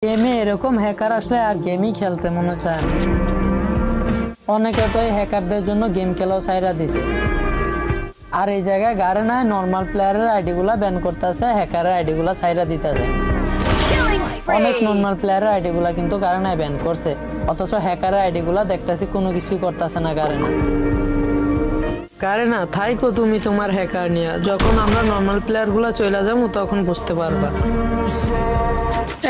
গেমে এরকম হ্যাকার আসলে আর গেমই খেলতে মনে চায় না। অনেকে তো এই হ্যাকারদের জন্য গেম খেলাও ছাইরা দিছে। আর এই জায়গায় গারেনায় নর্মাল প্লেয়ারের আইডি গুলা ব্যান করতেছে, হ্যাকারের আইডি গুলা ছাইরা দিতেছে। অনেক নর্মাল প্লেয়ারের আইডি গুলা কিন্তু গারেনায় ব্যান করছে, অথচ হ্যাকারের আইডি গুলা দেখতেছি কোনো কিছুই করতেছে না গারেনা। গারেনা থাইকো তুমি তোমার হ্যাকার নিয়ে, যখন আমরা নর্মাল প্লেয়ার গুলা চলে যাবো তখন বুঝতে পারবা।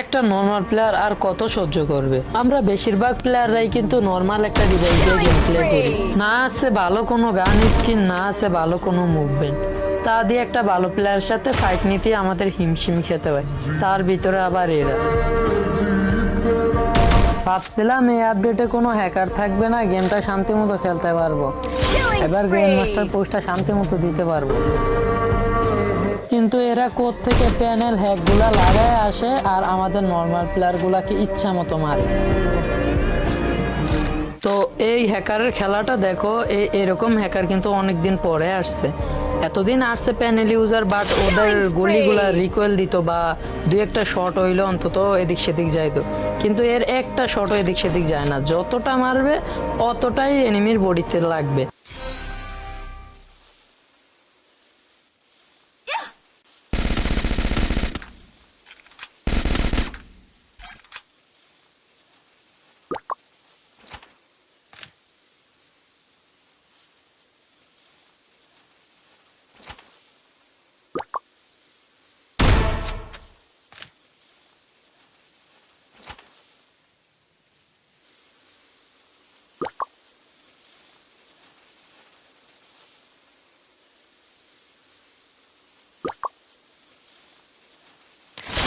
একটা নর্মাল প্লেয়ার আর কত সহ্য করবে। আমরা বেশিরভাগ প্লেয়াররাই কিন্তু নর্মাল একটা ডিভাইসে গেম প্লে করি, না আছে ভালো কোনো গান স্কিন, না আছে ভালো কোনো মুভমেন্ট। তা দিয়ে একটা ভালো প্লেয়ারের সাথে ফাইট নিতে আমাদের হিমশিম খেতে হয়, তার ভিতরে আবার এরা। ভাবছিলাম এই আপডেটে কোনো হ্যাকার থাকবে না, গেমটা শান্তি মতো খেলতে পারবো, এবার গ্র্যান্ড মাস্টার পোস্টটা শান্তি মতো দিতে পারবো। কিন্তু এরা কোথ থেকে প্যানেল হ্যাক গুলা লাগায় আসে আর আমাদের নর্মাল প্লেয়ার গুলাকে ইচ্ছা মতো মারে। তো এই হ্যাকারের খেলাটা দেখো, এরকম হ্যাকার কিন্তু অনেকদিন পরে আসছে। এতদিন আসছে প্যানেল ইউজার, বাট ওদের গুলিগুলা রিকোয়েল দিত বা দুই একটা শট হইলো অন্তত এদিক সেদিক যাইতো, কিন্তু এর একটা শটও এদিক সেদিক যায় না, যতটা মারবে অতটাই এনিমির বডিতে লাগবে।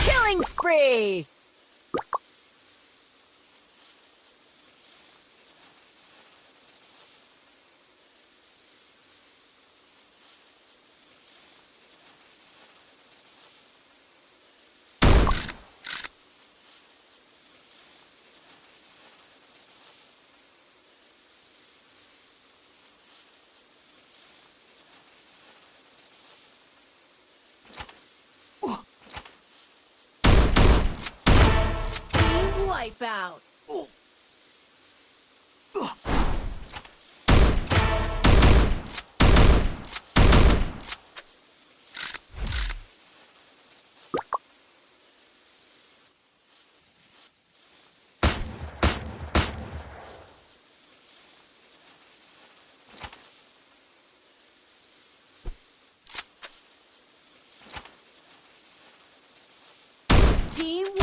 Killing spree! Team wipeout! Team